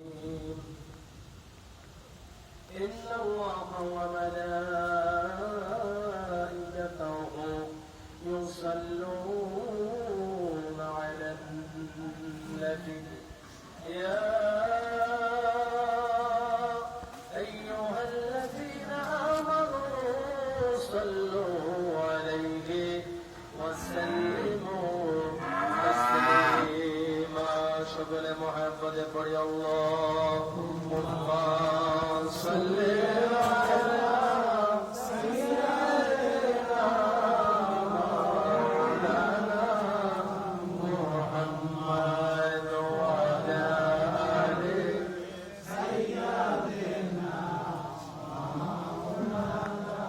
إن الله وملائكته يصلون على النبي يا أيها الذين آمنوا صلوا عليه وسلموا تسليما شكر محمد بڑی اللهم صل على سيدنا مولانا محمد وعلى آل سيدنا مولانا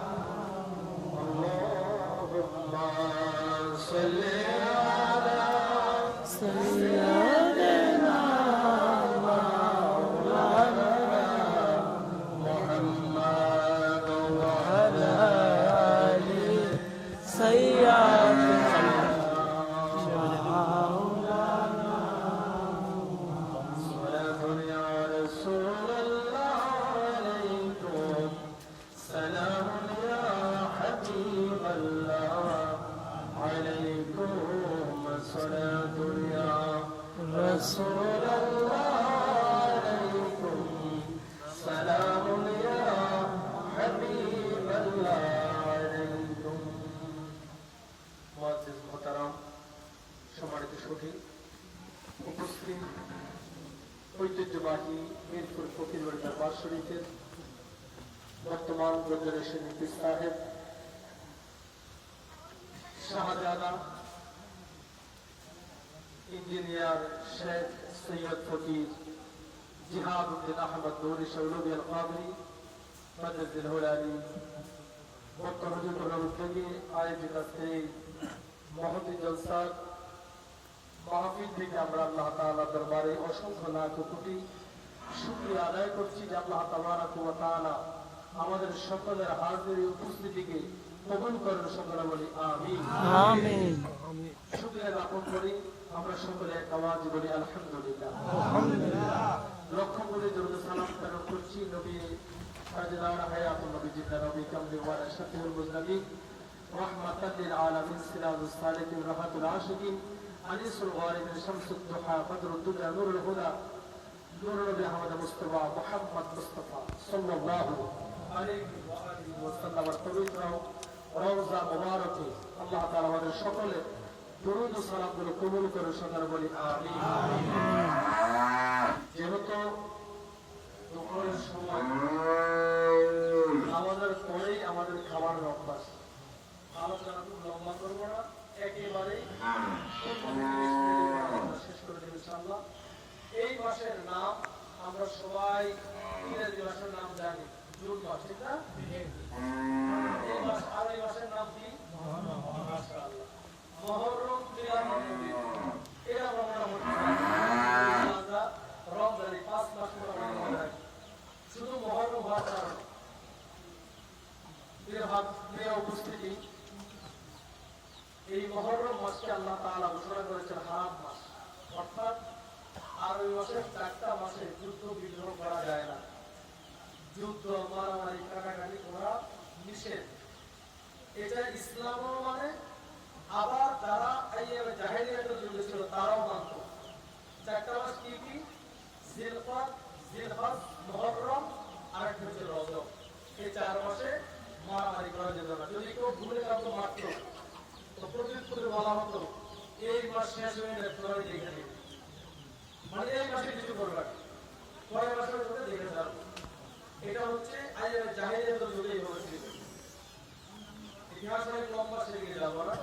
اللهم صل على سيدنا مولانا محمد وعلى آل سيدنا مولانا صلاة يا رسول الله عليكم سلام يا حبيب الله عليكم صلاة يا رسول الله عليكم سلام يا حبيب الله عليكم মুআজ্জিজ মুহতারাম সম্মানিত সুধী উপস্থিত ঐতিহ্যবাহী মিরপুর ফকিরবাড়ি দরবার শরীফের বর্তমান জেনারেশন এমপি সাহেব শাহজাদা ইঞ্জিনিয়ার শেখ সৈয়দ ফকির জিহাদ উদ্দিন আহমদ নূরি শৌলভী আল কাদরি মদরসুল হুলালি বর্তমান উদ্যোগে আয়োজিত এই মহতি জলসার মাহফিল থেকে আমরা আল্লাহ তাআলা দরবারে অসংখ্য লাখ কোটি শুকরিয়া আদায় করছি যে আল্লাহ তাবারাকা ওয়া তাআলা আমাদের সকলের হাজির উপস্থিতিকে কবুল করেন সকলে বলি আমিন আমিন শুকরিয়া জ্ঞাপন করি আমরা সকলে এক আওয়াজে বলি আলহামদুলিল্লাহ আলহামদুলিল্লাহ লক্ষ কোটি দরুদ সালাম প্রেরণ করছি নবী তাজদার হায়াতুন নবী জিন্নাহ নবী কামলি ওয়া শাফিউল মুজনাবিন রাহমাতাল লিল আলামিন সিরাজুস সালিকিন রাহাতুল আশিকিন আনিসুল গারিবিন শামসুদ দুহা বদরুদ দুজা নূরুল হুদা নূর নবী আহমদ মুস্তাফা মুহাম্মদ মুস্তাফা সাল্লাল্লাহু আলাইহি ওয়া আলিহি ওয়া সাল্লাম পবিত্র রওজা মুবারকে আল্লাহ তাআলা আমাদের সকলে দরুদ ও সালামগুলো কবুল করে সকলে বলি আমিন যেহেতু দুপুরের সময় আমাদের পরেই আমাদের খাবারের অভ্যাস আলোচনা খুব লম্বা করবো না একেবারেই শেষ করে দেব ইনশাআল্লাহ এই মাসের নাম আমরা সবাই ইংরেজি মাসের নাম জানি জুন মাস ঠিক না এই মাস আর এই মাসের নাম কি মাশাআল্লাহ মুহররম 93 এটা আমরা রমজান 5 মাস পর আমরা রাখি শুধু মুহররম হওয়ার কারণে প্রিয় উপস্থিতি এই মুহররম মাসকে আল্লাহ তাআলা ঘোষণা করেছেন হারাম মাস অর্থাৎ আর ওই মাসে 4টা মাসে যুদ্ধ বিগ্রহ করা যায় না যুদ্ধ মারামারি কাটাকাটি করা নিষেধ এটা ইসলামও মানে আবার যারা আইয়ামে জাহেলিয়াতের যুগে ছিল তারাও মানত 4টা মাস কি কি জিলকদ জিলহজ মুহররম আর একটা হচ্ছে রজব এই 4 মাসে মারামারি করা যেত না যদি কেউ ভুলে কাউকে মারত তো প্রতিদিন করে বলা হতো এই মাস শেষ হয়ে গেলে তোরা দেখে নিবি মানে এই মাসে কিছু করবে পরের মাসের মধ্যে দেখে যাও এটা হচ্ছে আইয়ামে জাহেলিয়াতের যুগেই হয়েছিল ইতিহাস অনেক লম্বা সেদিকে যাবো না